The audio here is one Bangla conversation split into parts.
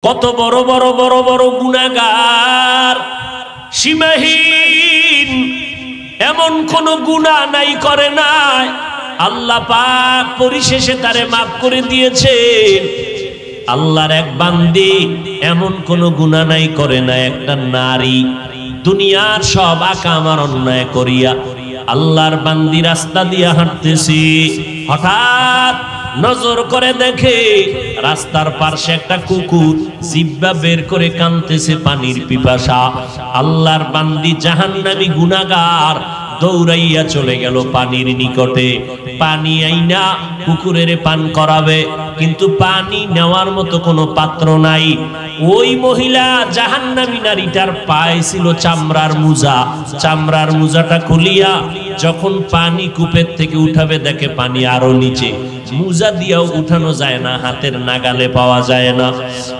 কত বড় বড় বড় বড় গুনাহগার, সীমাহীন, এমন কোন গুনাহ নাই করে নাই, আল্লাহ পাক পরিশেষে তারে মাফ করে দিয়েছেন। আল্লাহর এক বান্দি এমন কোন গুনাহ নাই করে না। একটা নারী দুনিয়ার সব আকা আমার অন্যায় করিয়া আল্লাহর বান্দি রাস্তা দিয়ে হাঁটতেছি, হঠাৎ নজর করে দেখে রাস্তার পাশে একটা কুকুর জিহ্বা বের করে কাঁদতেছে পানির পিপাসা। আল্লাহর বান্দি জাহান্নামী গুনাহগার দৌড়াইয়া চলে গেল পানির নিকটে, পানি আইনা কুকুরের পান করাবে, কিন্তু পানি নেওয়ার মতো কোনো পাত্র নাই। ওই মহিলা জাহান্নামী নারীটার পায়ে ছিল চামড়ার মুজা, চামড়ার মুজাটা খুলিয়া যখন পানি কূপের থেকে উঠাবে দেখে পানি আরো নিচে, মুজা দিয়েও উঠানো যায় না, হাতের নাগালে পাওয়া যায় না।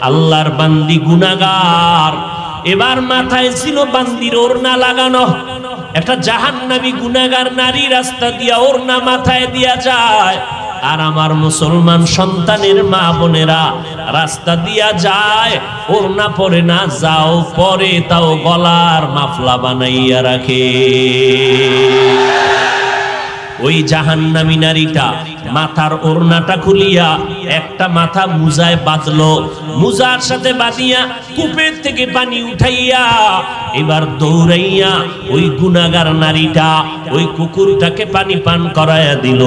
আল্লাহর বান্দি গুনাহগার, এবার মাথায় ছিল বান্দির ওড়না লাগানো। একটা জাহান্নামী গুনাহগার নারী রাস্তা দিয়া ওড়না মাথায় দিয়া যায়, আর আমার মুসলমান সন্তানের মা বোনেরা রাস্তা দিয়া যায়, ওড়না পরে না, যাও পরে তাও গলার মাফলা বানাইয়া রাখে। ওই জাহান্নামী নারীটা মাথার ওড়নাটা খুলিয়া একটা মাথা মুজায় বাঁধলো, মুজার সাথে বাঁধিয়া কূপের থেকে পানি উঠাইয়া এবার দৌড়াইয়া ওই গুনাহগার নারীটা ওই কুকুরটাকে পানি পান করাইয়া দিল।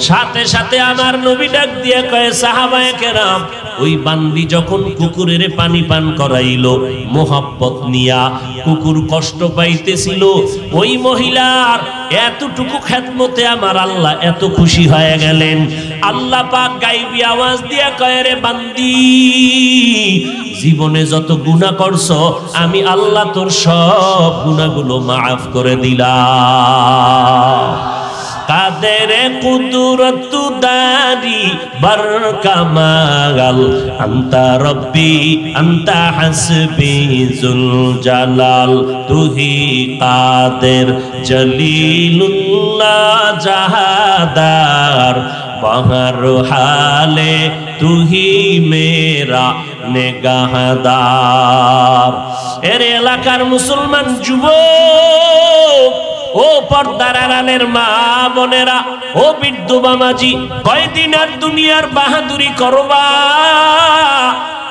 সাথে সাথে আমার নবী ডাক দিয়া কয়, সাহাবায়ে কেরাম, ওই বান্দি যখন কুকুরের পানি পান করাইলো মোহাব্বত নিয়া, কুকুর কষ্ট পাইতেছিল, ওই মহিলার এতটুকু খেদমতে আমার আল্লাহ এত খুশি হয়ে গেলেন। আল্লাহ পাক গায়বী আওয়াজ দিয়া কয়, রে বান্দি, জীবনে যত গুনাহ করছো আমি আল্লাহ তোর সব গুনাহগুলো মাফ করে দিলাম। কাদের কুদরত দারি বার কামাল, আন্তা রব্বি আন্তা হাসবি জুল জালাল, তুহি কাদের জলিলুল্লাহ জাহাদার, বাহর হালে তুহি মেরা নেগাহদার। এর এলাকার মুসলমান যুবক, ও পর্দার আড়ালের মা বোনেরা, ও বৃদ্ধ বামাজি, কয়দিন আর দুনিয়ার বাহাদুরি করবা?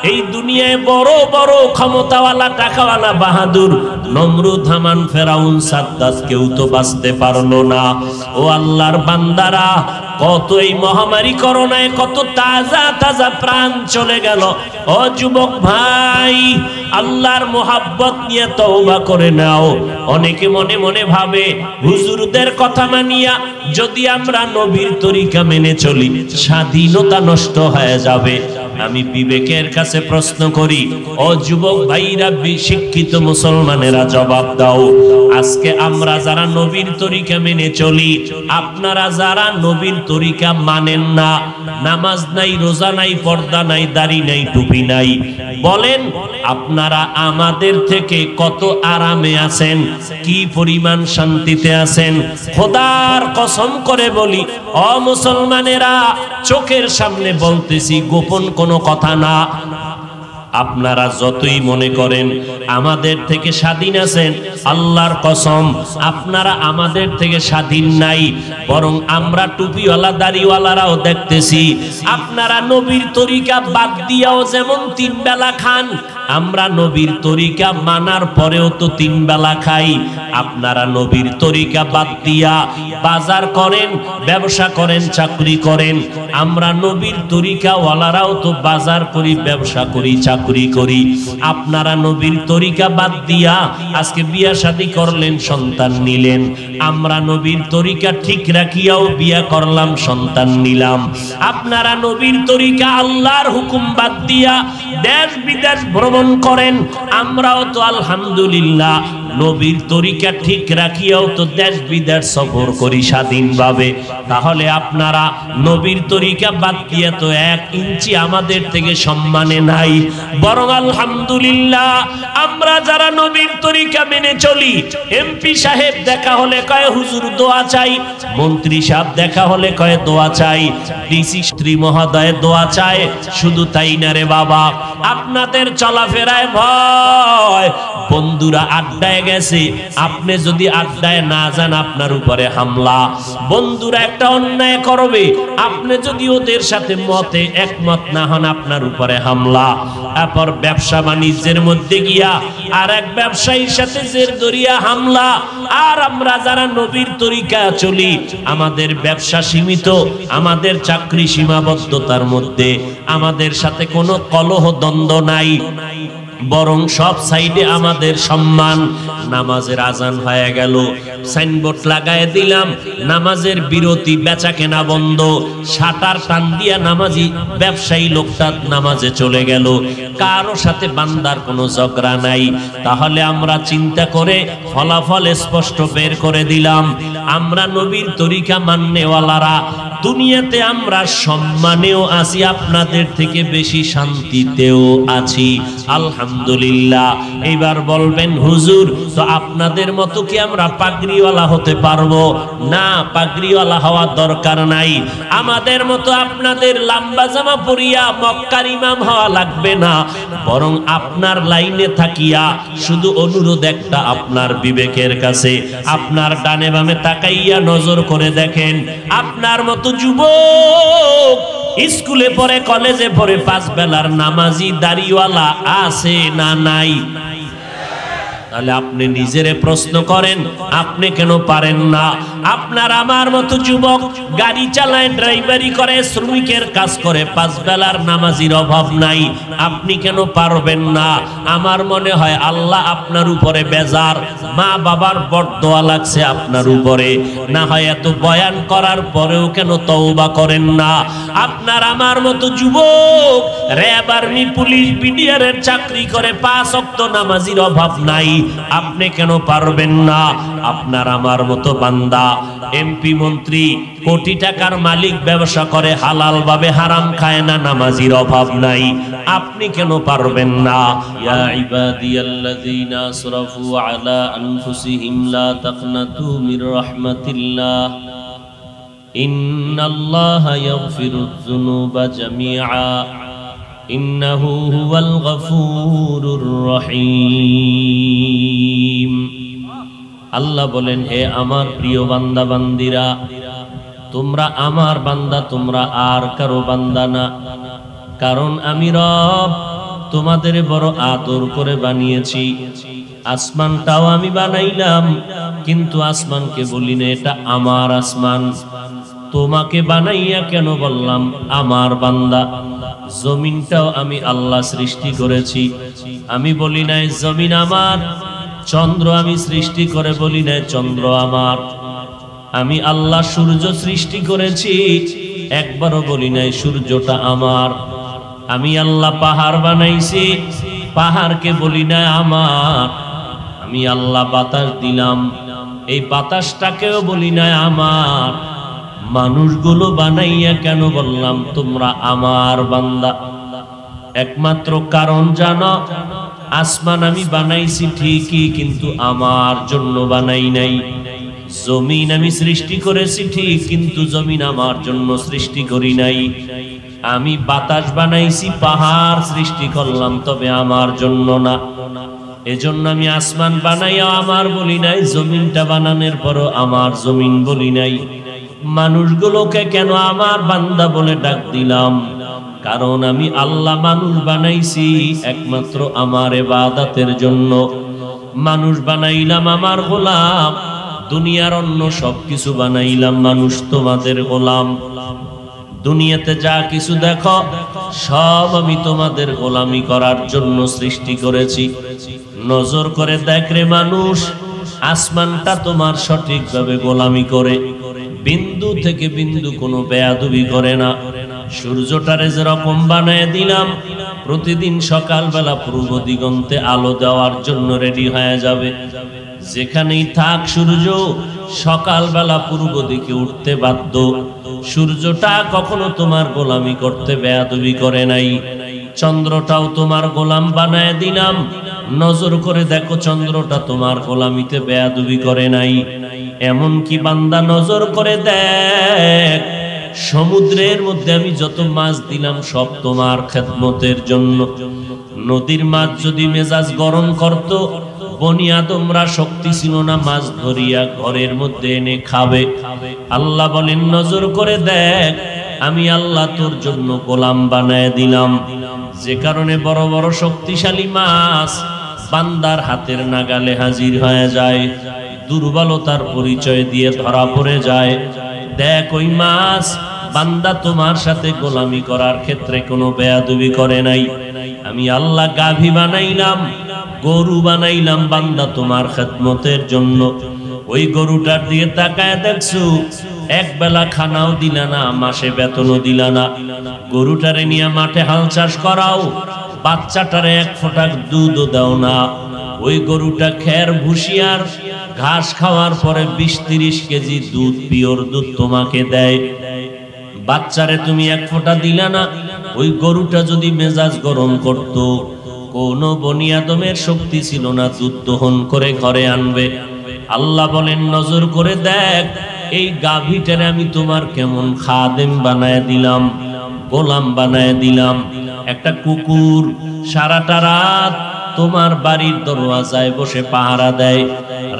এই দুনিয়ায় বড় বড় ক্ষমতাওয়ালা টাকাওয়ালা বাহাদুর নমরুদ, হামান, ফেরাউন, সাদ্দাত কেউ তো বাঁচতে পারলো না। ও আল্লাহর বান্দারা, কত এই মহামারী করোনায় কত তাজা তাজা প্রাণ চলে গেল। ও যুবক ভাই, আল্লাহর মোহাব্বত নিয়ে তওবা করে নাও। অনেকে মনে মনে ভাবে হুজুরদের কথা মানিয়া যদি আমরা নবীর তরিকা মেনে চলি স্বাধীনতা নষ্ট হয়ে যাবে। আমি বিবেকের কাছে প্রশ্ন করি, ও যুবক ভাইরা, শিক্ষিত মুসলমানেরা জবাব দাও। আজকে আমরা যারা নবীর তরিকা মেনে চলি, আপনারা যারা নবীর তরিকা মানেন না, নামাজ নাই, রোজা নাই, পর্দা নাই, দাড়ি নাই, টুপি নাই, বলেন আপনারা আমাদের থেকে কত আরামে আছেন, কি পরিমাণ শান্তিতে আছেন? খোদার কসম করে বলি, ও মুসলমানেরা, চোখের সামনে বলতেছি, গোপন কোনো কথা না। আপনারা যতই মনে করেন আমাদের থেকে স্বাধীন আছেন, আল্লাহর কসম আপনারা আমাদের থেকে স্বাধীন নাই। বরং আমরা টুপিওয়ালা দাড়িওয়ালারাও দেখতেছি আপনারা নবীর তরিকা বাদ দিয়াও যেমন 3 বেলা খান, আমরা নবীর তরিকা মানার পরেও তো 3 বেলা খাই। আপনারা নবীর তরিকা বাদ দিয়া বাজার করেন, ব্যবসা করেন, চাকরি করেন। আমরা নবীর তরিকা ওয়ালারাও তো বাজার করি, ব্যবসা করি, চাকরি করি। আপনারা নবীর তরিকা বাদ দিয়া আজকে বিয়া শাদী করলেন, সন্তান নিলেন। আমরা নবীর তরিকা ঠিক রাখিয়াও বিয়া করলাম, সন্তান নিলাম। আপনারা নবীর তরিকা আল্লাহর হুকুম বাদ দিয়া দেশ বিদেশ ভ্রমণ করেন। আমরাও তো আলহামদুলিল্লাহ নবীর তরিকা ঠিক রাখিয়াও তো দেশ বিদেশ সফর করি স্বাধীনভাবে, তাহলে আপনারা নবীর তরিকা বাদ দিয়ে তো 1 ইঞ্চি আমাদের থেকে সম্মানে নাই। বরং আলহামদুলিল্লাহ আমরা যারা নবীর তরিকা মেনে চলি, এমপি সাহেব দেখা হলে কয় হুজুর দোয়া চাই, মন্ত্রী সাহেব দেখা হলে কয় দোয়া চাই, ডিসি শ্রী মহোদয় দোয়া চায়। শুধু তাই না রে বাবা, আপনাদের চলাফেরায় ভয়। বন্ধুরা আড্ডায় গেছে, আপনি যদি আড্ডায় না যান আপনার উপরে হামলা। বন্ধুরা একটা অন্যায় করবে, আপনি যদি ওদের সাথে মতে একমত না হন আপনার উপরে হামলা। তারপর ব্যবসা বাণিজ্যের মধ্যে গিয়া আর এক ব্যবসায়ীর সাথে জের ধরিয়া হামলা। আর আমরা যারা নবীর তরিকা চলি, আমাদের ব্যবসা সীমিত, আমাদের চাকরি সীমাবদ্ধতার মধ্যে, আমাদের সাথে কোনো কলহ দ্বন্দ্ব নাই, বরং সব সাইডে আমাদের সম্মান। নামাজের আজান হয়ে গেল, সাইনবোর্ড লাগায় দিলাম নামাজের বিরতি, বেচা কেনা বন্ধ, শাটার টান দিয়া নামাজি ব্যবসায়ী লোকটা নামাজে চলে গেল, কারো সাথে বান্দার কোনো ঝগড়া নাই। তাহলে আমরা চিন্তা করে ফলাফল স্পষ্ট বের করে দিলাম, আমরা নবীর তরিকা মাননেওয়ালারা দুনিয়াতে আমরা সম্মানেও আছি, আপনাদের থেকে বেশি শান্তিতেও আছি আলহামদুলিল্লাহ। এবার বলবেন হুজুর তো আপনাদের মতো কি আমরা পাগড়িওয়ালা হতে পারবো? না, পাগড়িওয়ালা হওয়ার দরকার নাই। আমাদের মতো আপনাদের লম্বা জামা পরিয়া মক্কার ইমাম হওয়া লাগবে না, বরং আপনার লাইনে থাকিয়া শুধু অনুরোধ একটা আপনার বিবেকের কাছে, আপনার ডানে বামে তাকাইয়া নজর করে দেখেন, আপনার মতো যুবক স্কুলে পড়ে, কলেজে পড়ে, 5 বেলার নামাজি দাড়িওয়ালা আছে না নাই? তাহলে আপনি নিজেরে প্রশ্ন করেন, আপনি কেন পারেন না? আপনার আমার মতো যুবক গাড়ি চালায়, ড্রাইভারি করে, শ্রমিকের কাজ করে, 5 বেলার নামাজির অভাব নাই, আপনি কেন পারবেন না? আমার মনে হয় আল্লাহ আপনার উপরে বেজার, মা বাবার বরদোয়া লাগছে আপনার উপরে। না হয় এত বয়ান করার পরেও কেন তওবা করেন না? আপনার আমার মতো যুবক র্যাব, আর্মি, পুলিশ, বিডিআরের চাকরি করে, 5 ওয়াক্ত নামাজির অভাব নাই, আপনি কেন পারবেন না? আপনার আমার মতো বান্দা এমপি, মন্ত্রী, কোটি টাকার মালিক, ব্যবসা করে, হালাল ভাবে, হারাম খায় না, নামাজির অভাব নাই, আপনি কেন পারবেন না? ইয়া ইবাদিয়াল্লাযীনা আসরাফু আলা আনফুসিহিম লা তাকনাতু মির রাহমাতিল্লাহ ইন্নাল্লাহা ইয়াগফিরুয যুনুবা জামিআ ইন্নাহু হুয়াল গফুরুর রহিম। আল্লাহ বলেন, হে আমার প্রিয় বান্দা বান্দিরা, তোমরা আমার বান্দা, তোমরা আর কারো বান্দা না। কারণ আমি রব তোমাদের বড় আদর করে বানিয়েছি। আসমানটাও আমি বানাইলাম, কিন্তু আসমানকে বলি না এটা আমার আসমান। তোমাকে বানাইয়া কেন বললাম আমার বান্দা? জমিনটাও আমি আল্লাহ সৃষ্টি করেছি, আমি বলি নাই জমিন আমার। চন্দ্র আমি সৃষ্টি করে বলি নাই চন্দ্র আমার। আমি আল্লাহ সূর্য সৃষ্টি করেছি, একবারও বলি নাই সূর্যটা আমার। আমি আল্লাহ পাহাড় বানাইছি, পাহাড়কে বলি না আমার। আমি আল্লাহ বাতাস দিলাম, এই বাতাসটাকেও বলি না আমার। মানুষগুলো বানাইয়া কেন বললাম তোমরা আমার বান্দা? একমাত্র কারণ জানো, আসমান আমি বানাইছি ঠিকই, কিন্তু আমার জন্য বানাই নাই। জমিন আমি সৃষ্টি করেছি ঠিক, কিন্তু জমিন আমার জন্য সৃষ্টি করি নাই। আমি বাতাস বানাইছি, পাহাড় সৃষ্টি করলাম, তবে আমার জন্য না। এজন্য আমি আসমান বানাইয়া আমার বলি নাই, জমিনটা বানানোর পরও আমার জমিন বলি নাই। মানুষগুলোকে কেন আমার বান্দা বলে ডাক দিলাম? কারণ আমি আল্লাহ মানুষ বানাইছি একমাত্র আমার ইবাদতের জন্য। মানুষ বানাইলাম আমার গোলাম, দুনিয়ার অন্য সবকিছু বানাইলাম মানুষ তোমাদের গোলাম। দুনিয়াতে যা কিছু দেখো সব আমি তোমাদের গোলামি করার জন্য সৃষ্টি করেছি। নজর করে দেখ রে মানুষ, আসমানটা তোমার সঠিকভাবে গোলামি করে, বিন্দু থেকে বিন্দু কোনো বেয়াদবি করে না। সূর্যটারে যেরকম বানায় দিলাম প্রতিদিন সকালবেলা পূর্ব দিগন্তে আলো দেওয়ার জন্য রেডি হয়ে যাবে। যেখানেই থাক সূর্য সকালবেলা পূর্ব দিকে উঠতে বাধ্য। সূর্যটা কখনো তোমার গোলামি করতে বেয়াদবি করে নাই। চন্দ্রটাও তোমার গোলাম বানায় দিলাম, নজর করে দেখো চন্দ্রটা তোমার গোলামিতে বেয়াদবি করে নাই। এমন কি বান্দা নজর করে দেখ, সমুদ্রের মধ্যে আমি যত মাছ দিলাম সব তোমার খেদমতের জন্য। নদীর মাছ যদি মেজাজ গরম করত, বনি আদমরা শক্তি ছিল না মাছ ধরিয়া ঘরের মধ্যে এনে খাবে। আল্লাহ বলেন নজর করে দেখ, আমি আল্লাহ তোর জন্য গোলাম বানায় দিলাম। যে কারণে বড় বড় শক্তিশালী মাছ বান্দার হাতের নাগালে হাজির হয়ে যায়, দুর্বলতার পরিচয় দিয়ে ধরা পড়ে যায়। দেখ ওই মাছ বান্দা তোমার সাথে গোলামি করার ক্ষেত্রে কোনো বেয়াদবি করে নাই। আমি আল্লাহ গাভী বানাইলাম, গরু বানাইলাম বান্দা তোমার খেদমতের জন্য। ওই গরুটার দিয়ে তাকায় দেখছো, এক বেলা খানাও দিলা না, মাসে বেতনও দিলা না। গরুটারে নিয়ে মাঠে হাল চাষ করাও, বাচ্চাটারে এক ফোঁটা দুধও দাও না। ওই গরুটা খের ভুসিয়ার ঘাস খাওয়ার পরে 20-30 কেজি দুধ, পিওর দুধ তোমাকে দেয়। বাচ্চারে তুমি এক ফোঁটা দিলা না। ওই গরুটা যদি মেজাজ গরম করত, কোন বনি আদমের শক্তি ছিল না দুধ দহন করে ঘরে আনবে। আল্লাহ বলেন নজর করে দেখ, এই গাভীটারে আমি তোমার কেমন খাদেম বানায় দিলাম, গোলাম বানায় দিলাম। একটা কুকুর সারাটা রাত তোমার বাড়ির দরওয়াজায় বসে পাহারা দেয়।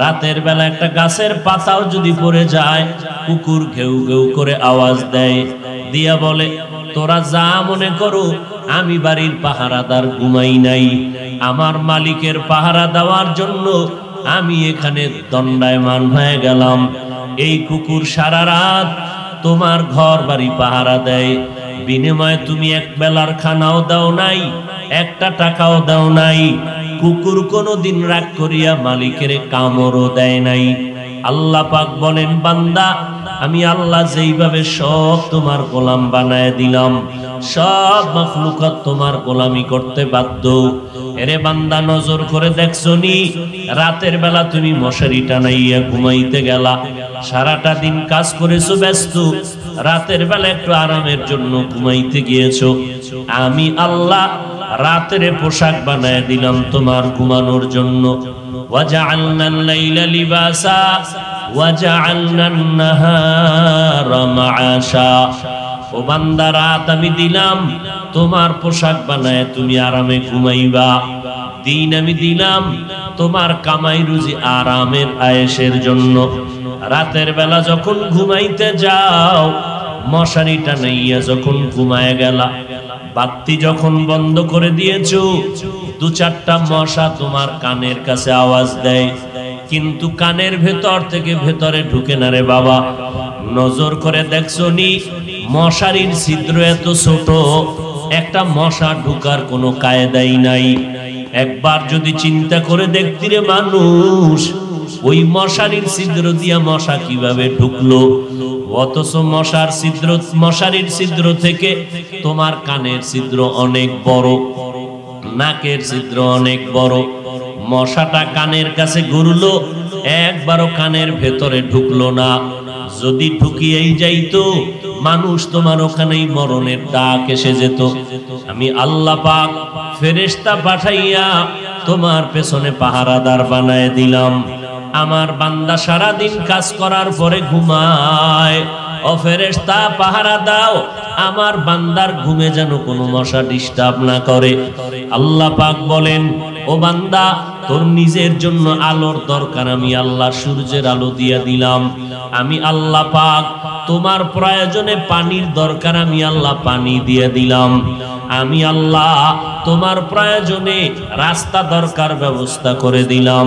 রাতের বেলা একটা গাছের পাতাও যদি পড়ে যায়, কুকুর ঘেউ ঘেউ করে আওয়াজ দেয়, দিয়া বলে তোরা যা মনে করো, আমি বাড়ির পাহারাদার ঘুমাই নাই। আমার মালিকের পাহারা দেওয়ার জন্য আমি এখানে দণ্ডায়মান হয়ে গেলাম। এই কুকুর সারা রাত তোমার ঘর বাড়ি পাহারা দেয়, বিনিময়ে তুমি এক বেলার খানাও দাও নাই, একটা টাকাও দাও নাই। কুকুর কোনোদিন রাগ করিয়া মালিকের কামড়ও দেয় নাই। আল্লাহ পাক বলেন বান্দা, আমি আল্লাহ যেইভাবে সব তোমার গোলাম বানায় দিলাম, সব মাখলুকাত তোমার গোলামি করতে বাধ্য। এরে বান্দা নজর করে দেখছো নি, রাতের বেলা তুমি মশারি টানাইয়া ঘুমাইতে গেলা, সারাটা দিন কাজ করেছো ব্যস্ত, রাতের বেলা একটু আরামের জন্য ঘুমাইতে গিয়েছো। আমি আল্লাহ রাতের পোশাক বানায় দিলাম তোমার ঘুমানোর জন্য। ওয়াজআলনাল লাইলা লিবাসা ওয়াজআলনান নাহারা মাআশা। ও বান্দা রাত আমি দিলাম তোমার পোশাক বানায় তুমি আরামে ঘুমাইবা, দিন আমি দিলাম তোমার কামাই রুজি আরামের আয়েশের জন্য। রাতের বেলা যখন ঘুমাইতে যাও, মশারি টানাইয়া যখন ঘুমায় গেলা, বাতি যখন বন্ধ করে দিয়েছো, 2-4টা মশা তোমার কানের কাছে আওয়াজ দেয়, কিন্তু কানের ভেতর থেকে ভেতরে ঢুকে না রে বাবা। নজর করে দেখছো নি, মশারির ছিদ্র এত ছোট, একটা মশা ঢুকার কোনো কায়দাই নাই। একবার যদি চিন্তা করে দেখতি রে মানুষ, ওই মশারির ছিদ্র দিয়া মশা কিভাবে ঢুকলো, অথচ মশারির ছিদ্র থেকে তোমার কানের ছিদ্র অনেক বড়, নাকের ছিদ্র অনেক বড়। মশাটা কানের কাছে ঘুরলো, একবারও কানের ভেতরে ঢুকলো না। যদি ঢুকিয়েই যাইতো, মানুষ তোমার ওখানেই মরণের ডাক এসে যেত। আমি আল্লাহ পাক ফেরেশতা পাঠাইয়া তোমার পেছনে পাহারাদার বানায় দিলাম। আমার বান্দা সারা দিন কাজ করার পরে ঘুমায়, ও ফেরেশতা পাহারা দাও আমার বান্দার ঘুমে যেন কোনো মশা ডিস্টার্ব না করে। আল্লাহ পাক বলেন, ও বান্দা তোর নিজের জন্য আলোর দরকার, আমি আল্লাহ সূর্যের আলো দিয়া দিলাম। আমি আল্লাহ পাক তোমার প্রয়োজনে পানির দরকার, আমি আল্লাহ পানি দিয়ে দিলাম। আমি আল্লাহ তোমার প্রয়োজনে রাস্তা দরকার ব্যবস্থা করে দিলাম,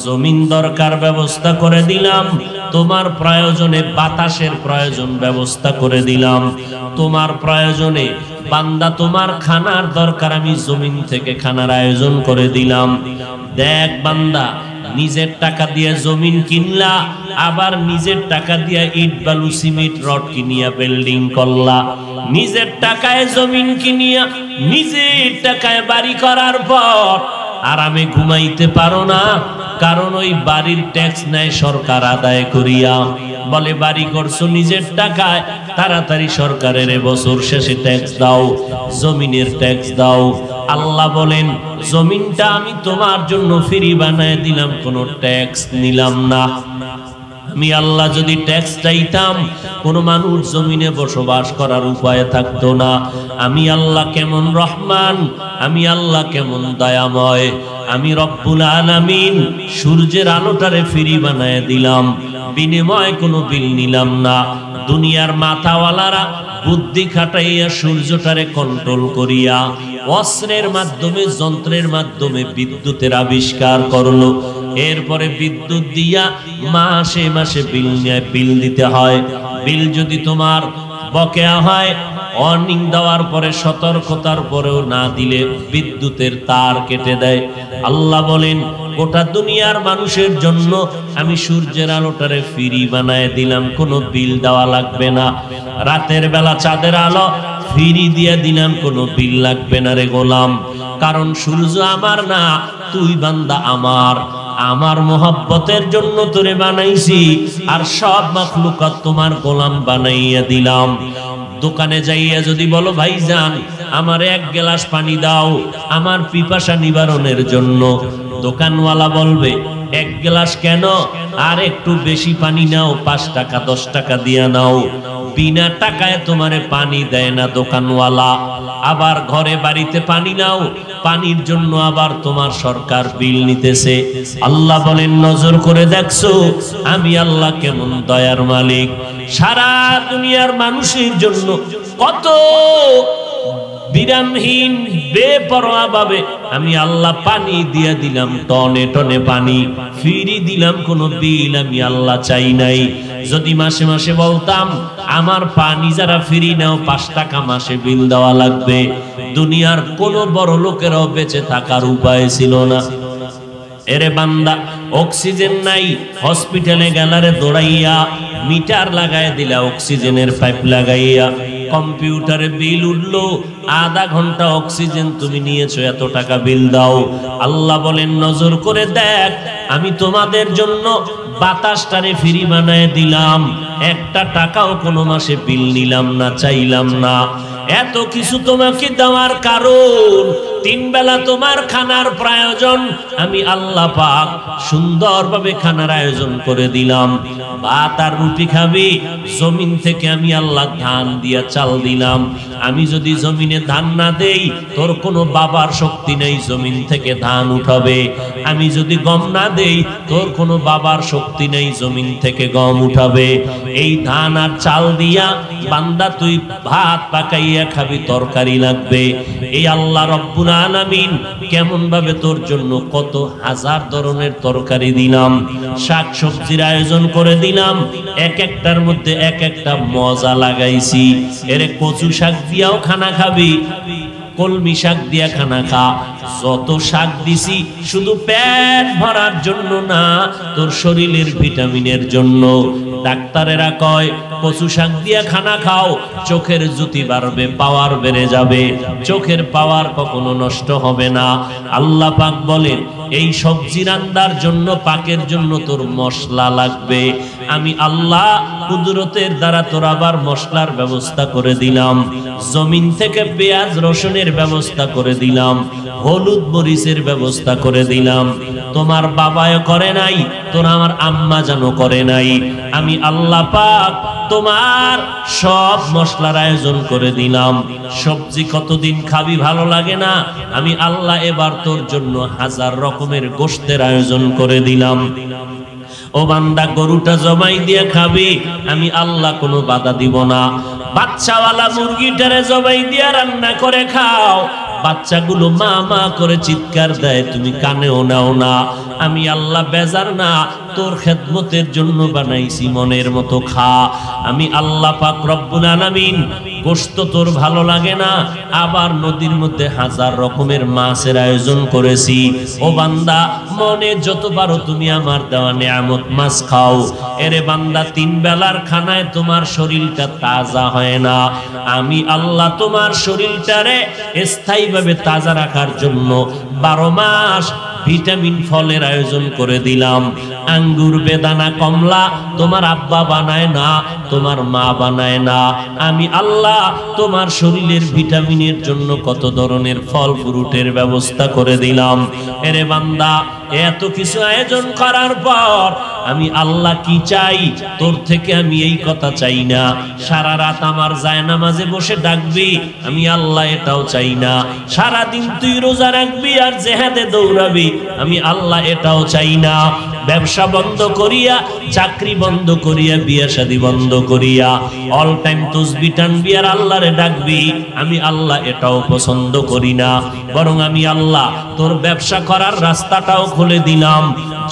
জমিন দরকার ব্যবস্থা করে দিলাম, তোমার প্রয়োজনে বাতাসের প্রয়োজন ব্যবস্থা করে দিলাম, তোমার প্রয়োজনে বান্দা তোমার খানার দরকার, আমি জমিন থেকে খানার আয়োজন করে দিলাম। দেখ বান্দা, নিজের টাকা দিয়ে জমিন কিনলা, আবার নিজের টাকা দিয়ে ইট বালু সিমেন্ট রড কিনিয়া বিল্ডিং করলা। নিজের টাকায় জমিন কিনিয়া নিজের টাকায় বাড়ি করার পর আরামে ঘুমাইতে পারো না, কারণ ওই বাড়ির ট্যাক্স নেয় সরকার আদায় করিয়া। বলে বাড়ি করছো নিজের টাকায়, তাড়াতাড়ি সরকারের বছর শেষে ট্যাক্স দাও, জমিনের ট্যাক্স দাও। আল্লাহ বলেন জমিনটা আমি তোমার জন্য ফ্রি বানায় দিলাম, কোনো ট্যাক্স নিলাম না। আমি আল্লাহ যদি ট্যাক্স চাইতাম কোন মানুষ জমিনে বসবাস করার উপায় থাকতো না। আমি আল্লাহ কেমন রহমান, আমি আল্লাহ কেমন দয়াময়। আমি রব্বুল আলামিন সূর্যের আলোটারে ফ্রি বানায় দিলাম, বিনিময়ে কোনো বিল নিলাম না। দুনিয়ার মাথাওয়ালারা বুদ্ধি খাটাইয়া সূর্যটারে কন্ট্রোল করিয়া অস্ত্রের মাধ্যমে, যন্ত্রের মাধ্যমে বিদ্যুতের আবিষ্কার করলো। এরপরে বিদ্যুৎ দিয়া মাসে মাসে বিল দিতে হয়। বিল যদি তোমার বকেয়া হয়, ওয়ার্নিং দেওয়ার পরে, সতর্কতার পরেও না দিলে বিদ্যুতের তার কেটে দেয়। আল্লাহ বলেন গোটা দুনিয়ার মানুষের জন্য আমি সূর্যের আলোটারে ফ্রি বানায় দিলাম, কোনো বিল দেওয়া লাগবে না। রাতের বেলা চাঁদের আলো ফ্রি দিয়ে দিলাম, কোনো বিল লাগবে না রে গোলাম। কারণ সূর্য আমার না, তুই বান্দা আমার। আমার মোহাব্বতের জন্য তোরে বানাইছি, আর সব মাখলুকাত তোমার গোলাম বানাইয়া দিলাম। দোকানে যাইয়া যদি বলো ভাইজান আমার এক গ্লাস পানি দাও আমার পিপাসা নিবারণের জন্য, দোকানওয়ালা বলবে এক গ্লাস কেন, আর একটু বেশি পানি নাও, 5 টাকা 10 টাকা দিয়া নাও। বিনা টাকায় তোমারে পানি দেয় না দোকানওয়ালা। আবার ঘরে বাড়িতে পানি নাও, পানির জন্য আবার তোমার সরকার বিল নিতেছে। আল্লাহ বলেন নজর করে দেখছো আমি আল্লাহ কেমন দয়ার মালিক। সারা দুনিয়ার মানুষের জন্য কত বিরামহীন বেপরোয়া ভাবে আমি আল্লাহ পানি দিয়ে দিলাম, টনে টনে পানি ফ্রি দিলাম, কোনো বিল আমি আল্লাহ চাই নাই। যদি মাসে মাসে বলতাম আমার পানি যারা ফ্রি নাও 5 টাকা মাসে বিল দেওয়া লাগবে, দুনিয়ার কোনো বড় লোকেরাও বেঁচে থাকার উপায় ছিল না। এরে বান্দা অক্সিজেন নাই, হসপিটালে গেলারে দৌড়াইয়া মিটার লাগাই দিলা, অক্সিজেনের পাইপ লাগাইয়া। কম্পিউটারে বিল উঠলো, আধা ঘন্টা অক্সিজেন তুমি নিয়েছো, এত টাকা বিল দাও। আল্লাহ বলেন নজর করে দেখ আমি তোমাদের জন্য বাতাসটারে ফ্রি বানায় দিলাম, একটা টাকাও কোনো মাসে বিল নিলাম না, চাইলাম না। এত কিছু তোমাকে দেওয়ার কারণ 3 বেলা তোমার খানার প্রয়োজন, আমি আল্লাহ পাক সুন্দরভাবে খানার আয়োজন করে দিলাম। ভাত আর রুটি খাবি, জমিন থেকে আমি আল্লাহ ধান দিয়া চাল দিলাম। আমি যদি জমিনে ধান না দেই তোর কোনো বাবার শক্তি নেই জমিন থেকে ধান উঠাবে। আমি যদি গম না দেই তোর কোনো বাবার শক্তি নেই জমিন থেকে গম উঠাবে। এই ধান আর চাল দিয়া বান্দা তুই ভাত পাকাইয়া খাবি, তরকারি লাগবে। এই আল্লাহ রব্বুল আলামিন কেমন ভাবে তোর জন্য কত হাজার ধরনের তরকারি দিলাম, শাক সবজির আয়োজন করে দিলাম, এক একটার মধ্যে এক একটা মজা লাগাইছি। এরে কচু শাক দিয়াও খানা খাবি, কলমি শাক দিয়া খানা খা। যত শাক দিছি শুধু পেট ভরার জন্য না, তোর শরীরের ভিটামিনের জন্য। ডাক্তারেরা কয় কচু শাক দিয়া খানা খাও, চোখের জ্যোতি বাড়বে, পাওয়ার বেড়ে যাবে, চোখের পাওয়ার কখনো নষ্ট হবে না। আল্লাহ পাক বলেন এই সবজি রান্নার জন্য, পাকের জন্য তোর মশলা লাগবে। আমি আল্লাহ কুদরতের দ্বারা তোর আবার মশলার ব্যবস্থা করে দিলাম। জমিন থেকে পেঁয়াজ রসুনের ব্যবস্থা করে দিলাম, হলুদ মরিচের ব্যবস্থা করে দিলাম। তোমার বাবাও করে নাই, তোর আমার আম্মা জানো করে নাই। আমি আল্লাহ পাক তোমার সব মশলার আয়োজন করে দিলাম। সবজি কতদিন খাবি ভালো লাগে না, আমি আল্লাহ এবার তোর জন্য 1000 রকমের গোশতের আয়োজন করে দিলাম। ও বান্দা গরুটা জবাই দিয়ে খাবি, আমি আল্লাহ কোনো বাধা দিব না। বাচ্চাওয়ালা মুরগিটারে জবাই দিয়ে রান্না করে খাও, বাচ্চাগুলো মা মা করে চিৎকার দেয়, তুমি কানেও নাও না। আমি আল্লাহ বেজার না, তোর খেদমতের জন্য বানাইছি, মনের মতো খা। আমি আল্লাহ পাক রব্বুল আলামিন গোশত তোর ভালো লাগে না, আবার নদীর মধ্যে হাজার রকমের মাছের আয়োজন করেছি। ও বান্দা, মনে যত পারো তুমি আমার দেওয়া নিয়ামত মাছ খাও। এরে বান্দা, 3 বেলার খানায় তোমার শরীরটা তাজা হয় না, আমি আল্লাহ তোমার শরীরটারে স্থায়ীভাবে তাজা রাখার জন্য 12 মাস ভিটামিন ফলের আয়োজন করে দিলাম। আঙ্গুর, বেদানা, কমলা তোমার আব্বা বানায় না, তোমার মা বানায় না, আমি আল্লাহ তোমার শরীরের ভিটামিনের জন্য কত ধরনের ফল ফ্রুটের ব্যবস্থা করে দিলাম। এরে বান্দা, এত কিছু আয়োজন করার পর আমি আল্লাহ কি চাই তোর থেকে? আমি এই কথা চাই না সারা রাত আমার জায়নামাজে বসে ডাকবি, আমি আল্লাহ এটাও চাই না সারা দিন তুই রোজা রাখবি আর জিহাদে দৌড়াবি, আমি আল্লাহ এটাও চাই না ব্যবসা বন্ধ করিয়া, চাকরি বন্ধ করিয়া, বিয়ে শাদী বন্ধ করিয়া অল টাইম তাসবিহ টানবি আর আল্লাহরে ডাকবি, আমি আল্লাহ এটাও পছন্দ করি না। বরং আমি আল্লাহ তোর ব্যবসা করার রাস্তাটাও খুলে দিলাম,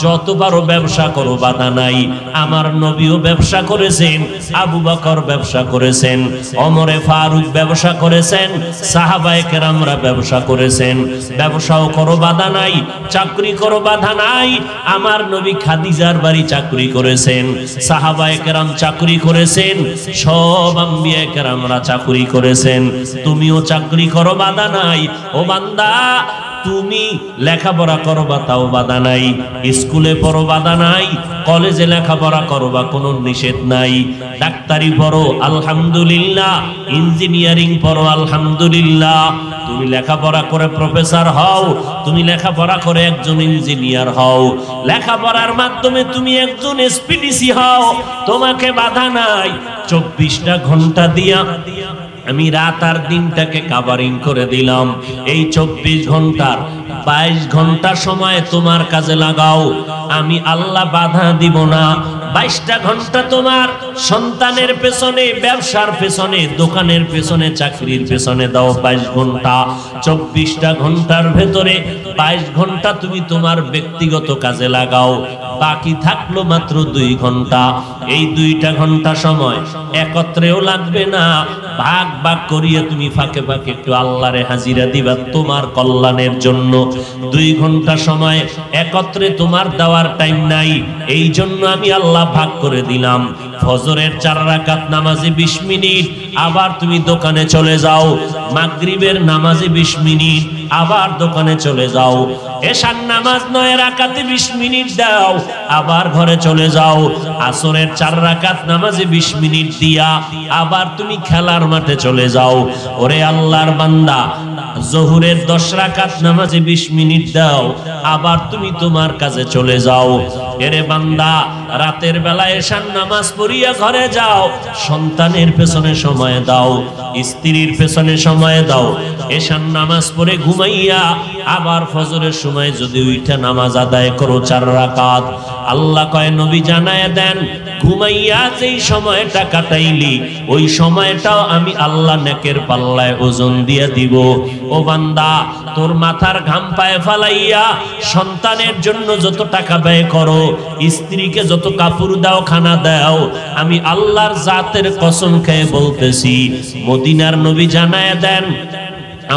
যত পারো ব্যবসা করো, বাধা নাই। আমার নবীও ব্যবসা করেছেন, আবু বকর ব্যবসা করেছেন, ওমরে ফারুক ব্যবসা করেছেন, সাহাবায়ে কেরামরা ব্যবসা করেছেন। ব্যবসাও করো, বাধা নাই। চাকরি করো, বাধা নাই। আমার নবী খাদিজার বাড়ি চাকরি করেছেন, সাহাবায়ে কেরাম চাকরি করেছেন, সব আম্বিয়া কেরামরা চাকরি করেছেন। তুমিও চাকরি করো, বাধা নাই। ও বান্দা, তুমি লেখাপড়া করবা, তাও বাধা নাই। স্কুলে পড়ো, বাধা নাই। কলেজে লেখাপড়া করবা, কোনো নিষেধ নাই। ডাক্তারি পড়ো, আলহামদুলিল্লাহ। ইঞ্জিনিয়ারিং পড়ো, আলহামদুলিল্লাহ। তুমি লেখাপড়া করে প্রফেসর হও, তুমি লেখাপড়া করে একজন ইঞ্জিনিয়ার হও, লেখাপড়ার মাধ্যমে তুমি একজন এসপিডিসি হও, তোমাকে বাধা নাই। 24টা ঘন্টা দিয়া আমি রাত আর দিনটাকে কাভারিং করে দিলাম। এই 24 ঘন্টার 22 ঘন্টা সময় তোমার কাজে লাগাও, আমি আল্লাহ বাধা দিব না। 22টা ঘন্টা তোমার সন্তানের পেছনে, ব্যবসার পেছনে, দোকানের পেছনে, চাকরির পেছনে দাও 22 ঘন্টা। 24টা ঘন্টার ভেতরে 22 ঘন্টা তুমি তোমার ব্যক্তিগত কাজে লাগাও, বাকি থাকলো মাত্র 2 ঘন্টা। এই 2টা ঘন্টা সময় একত্রেও লাগবে না, ভাগ ভাগ করিয়ে তুমি ফাঁকে ফাঁকে একটু আল্লাহরে হাজিরা দিবা তোমার কল্যাণের জন্য। 2 ঘন্টা সময় একত্রে তোমার দেওয়ার টাইম নাই, এই জন্য আমি আল্লাহ ভাগ করে দিলাম। ফজরের 4 রাকাত নামাজে 20 মিনিট, আবার তুমি দোকানে চলে যাও। মাগরিবের নামাজে 20 মিনিট, আবার দোকানে চলে যাও। এশার নামাজ 9 রাকাতে 20 মিনিট দাও, আবার ঘরে চলে যাও। আসরের 4 রাকাত নামাজে 20 মিনিট দিয়া আবার তুমি খেলার মাঠে চলে যাও। ওরে আল্লাহর বান্দা, জোহরের 10 রাকাত নামাজে 20 মিনিট দাও, আবার তুমি তোমার কাজে চলে যাও। এরে বান্দা, রাতের বেলা এশার নামাজ পড়িয়া ঘরে যাও, সন্তানের পেছনে সময় দাও, স্ত্রীর পেছনে সময় দাও। এশার নামাজ পড়ে ঘুমাইয়া আবার ফজরের সময় যদি উঠা নামাজ আদায় করো 4 রাকাত। আল্লাহ কয়, নবী জানায় দেন, ঘুমাইয়া যেই সময়টা কাটাইলি ওই সময়টাও আমি আল্লাহ নেকের পাল্লায় ওজন দিয়ে দিব। ও বান্দা, তোর মাথার ঘাম পায়ে ফালাইয়া সন্তানের জন্য যত টাকা ব্যয় করো, স্ত্রীকে যত কাপড় দাও, খানা দাও, আমি আল্লাহর জাতের কসম খেয়ে বলতেছি, মদিনার নবী জানায় দেন,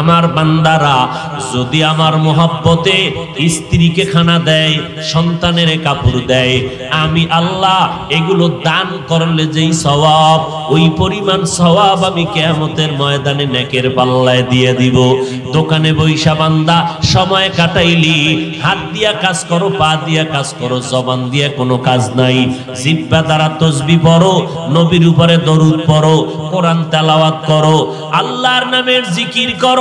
আমার বান্দারা যদি আমার মোহাব্বতে স্ত্রীকে খানা দেয়, সন্তানের কাপড় দেয়, আমি আল্লাহ এগুলো দান করলে যেই সওয়াব, ওই পরিমাণ সওয়াব আমি কিয়ামতের ময়দানে নেকের পাল্লায় দিয়ে দিব। দোকানে বৈশা বান্দা সময় কাটাইলি, হাত দিয়া কাজ করো, পা দিয়া কাজ করো, জবান দিয়া কোনো কাজ নাই। জিহ্বা দ্বারা তাসবিহ পড়ো, নবীর উপরে দরুদ পড়ো, কোরআন তেলাওয়াত করো, আল্লাহর নামের জিকির করো,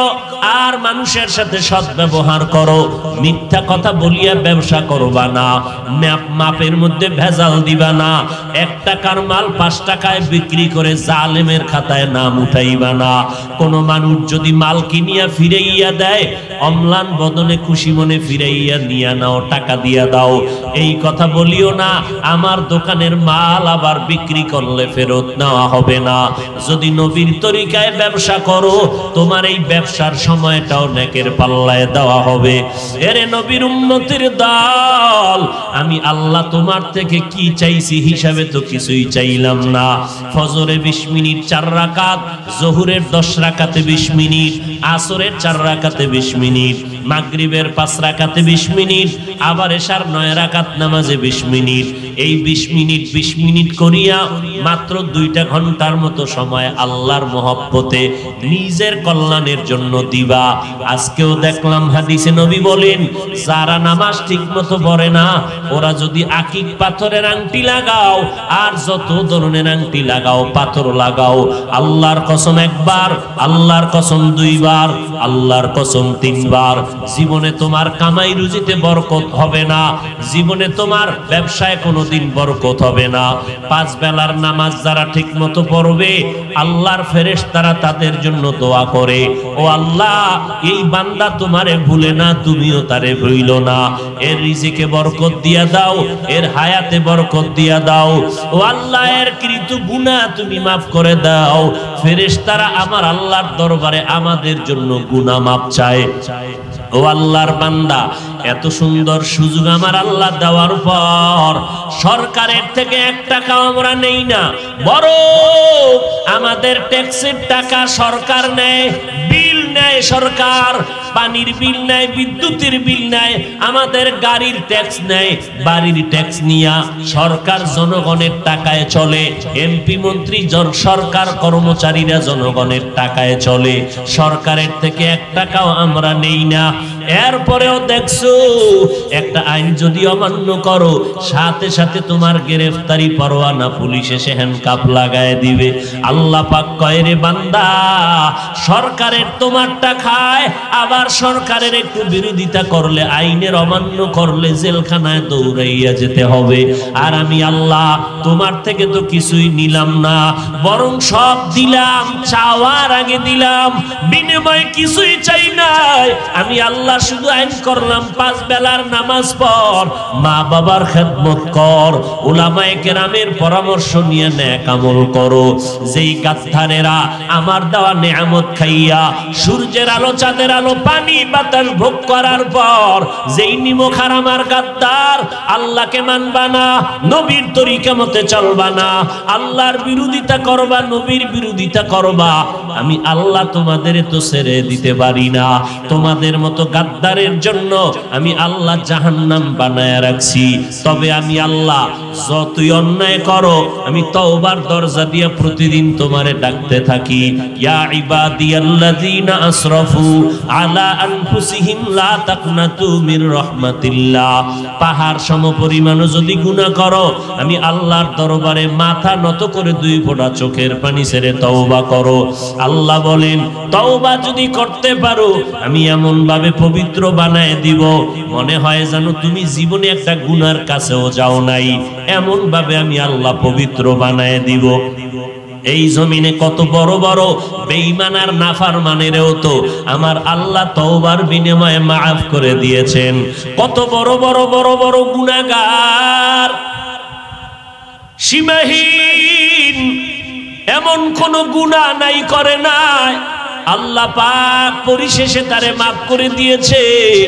আর মানুষের সাথে সৎ ব্যবহার করো। মিথ্যা কথা বলিয়া ব্যবসা করবা না, মাপের মধ্যে ভেজাল দিবা না। 1 টাকার মাল 5 টাকায় বিক্রি করে জালেমের খাতায় নাম উঠাইবা না। কোন মানুষ যদি মাল কিনিয়া ফিরাইয়া দেয়, অম্লান বদনে খুশি মনে ফিরাইয়া নিয়া নাও, টাকা দিয়া দাও। এই কথা বলিও না আমার দোকানের মাল আবার বিক্রি করলে ফেরত নেওয়া হবে না। যদি নবীর তরিকায় ব্যবসা করো তোমার এই ব্যবসার সময়টাও নেকের পাল্লায় দেওয়া হবে। এরে নবীর উম্মতের দল, আমি আল্লাহ তোমার থেকে কি চাইছি হিসাবে তো কিছুই চাইলাম না। ফজরে 20 মিনিট 4 রাকাত, জোহরের 10 রাকাতে 20 মিনিট, আসরের 4 রাকাতে 20 মিনিট, মাগরিবের 5 রাকাতে 20 মিনিট, আবার এশার 9 রাকাত নামাজে 20 মিনিট। এই 20 মিনিট 20 মিনিট করিয়া মাত্র 2টা ঘন্টার মতো সময় আল্লাহর মহব্বতে নিজের কল্যাণের জন্য দিবা। আজকেও দেখলাম হাদিসে নবী বলেন যারা নামাজ ঠিক মতো পড়ে না ওরা যদি আকিক পাথরের আংটি লাগাও আর যত ধরনের আংটি লাগাও, পাথর লাগাও, আল্লাহর কসম একবার, আল্লাহর কসম 2 বার, আল্লাহর কসম 3 বার, জীবনে তোমার কামাই রুজিতে বরকত হবে না, জীবনে তোমার ব্যবসায় কোনোদিন বরকত হবে না। 5 বেলার নামাজ যারা ঠিক মতো পড়বে আল্লাহর ফেরেশতারা তাদের জন্য দোয়া করে, ও আল্লাহ এই বান্দা তোমারে ভুলে না, তুমিও তারে ভুলো না, এর রিজিকে বরকত দিয়া দাও, এর হায়াতে বরকত দিয়া দাও, ও আল্লাহ এর কৃত গুনাহ তুমি মাফ করে দাও। ফেরেশতারা আমার আল্লাহর দরবারে আমাদের জন্য গুনাহ মাফ চায়। ও আল্লাহর বান্দা, এত সুন্দর সুযোগ আমার আল্লাহ দেওয়ার পর সরকারের থেকে 1 টাকাও আমরা নেই না, বরং আমাদের ট্যাক্সের টাকা সরকার নেয়, বিল নেয় সরকার, পানির বিল নেয়, বিদ্যুতের বিল নেয়, আমাদের গাড়ির ট্যাক্স নেয়, বাড়ির ট্যাক্স নিয়া সরকার জনগণের টাকায় চলে, এমপি মন্ত্রী সরকার কর্মচারীরা জনগণের টাকায় চলে, সরকারের থেকে 1 টাকাও আমরা নেই না। এরপরেও দেখছো একটা আইন যদি অমান্য করো সাথে সাথে তোমার গ্রেফতারি পরোয়ানা পুলিশ এসে হ্যান্ডকাপ লাগায় দিবে। আল্লাহ পাক কয় রে বান্দা, সরকারের তোমারটা খায়, আবার সরকারের একটু বিরোধিতা করলে, আইনের অমান্য করলে জেলখানায় দৌড়াইয়া যেতে হবে। আর আমি আল্লাহ তোমার থেকে তো কিছুই নিলাম না, বরং সব দিলাম, চাওয়ার আগে দিলাম, বিনিময়ে কিছুই চাই নাই। আমি আল্লাহ শুধু আইন করলাম 5 বেলার নামাজ পড়, মা বাবার খেদমত কর, উলামায়ে কেরামের পরামর্শ নিয়ে নেক আমল করো। যেই গাদ্দারেরা আমার দেওয়া নেয়ামত খাইয়া সূর্যের আলো, চাঁদের আলো, পানি বাতাস ভোগ করার পর যেই নিমখার আমার গাদ্দার, আল্লাহকে মানবা না, নবীর তরিকা মতে চলবা না, আল্লাহর বিরোধিতা করবা, নবীর বিরোধিতা করবা, আমি আল্লাহ তোমাদের তো ছেড়ে দিতে পারি না। তোমাদের মতো গাদ্দারের জন্য আমি আল্লাহ জাহান্নাম বানায়া রাখছি। তবে আমি আল্লাহ যতই অন্যায় করো আমি তওবার দরজা দিয়া প্রতিদিন তোমারে ডাকতে থাকি, ইয়া ইবাদিয়াল্লাযীনা আসরাফু আলা আনফুসিহিম লা তাকনাতু মির রাহমাতিল্লাহ। পাহাড় সমপরিমাণ যদি গুনাহ করো আমি আল্লাহর দরবারে মাথা নত করে 2 ফোঁটা চোখের পানি ছেড়ে তওবা করো। আল্লাহ বলেন তওবা যদি করতে পারো আমি এমন ভাবে পবিত্র বানায় দিব মনে হয় যেন তুমি জীবনে একটা গুনার কাছেও যাও নাই, এমন ভাবে আমি আল্লাহ পবিত্র বানায় দিব। এই জমিনে কত বড় বড় বেঈমান আর নাফরমানেরও তো আমার আল্লাহ তওবার বিনিময়ে মাফ করে দিয়েছেন। কত বড় বড় বড় বড় গুনাহগার, সীমাহীন, এমন কোন গুনাহ নাই করে নাই, আল্লাহ পাক পরিশেষে তারে মাফ করে দিয়েছেন।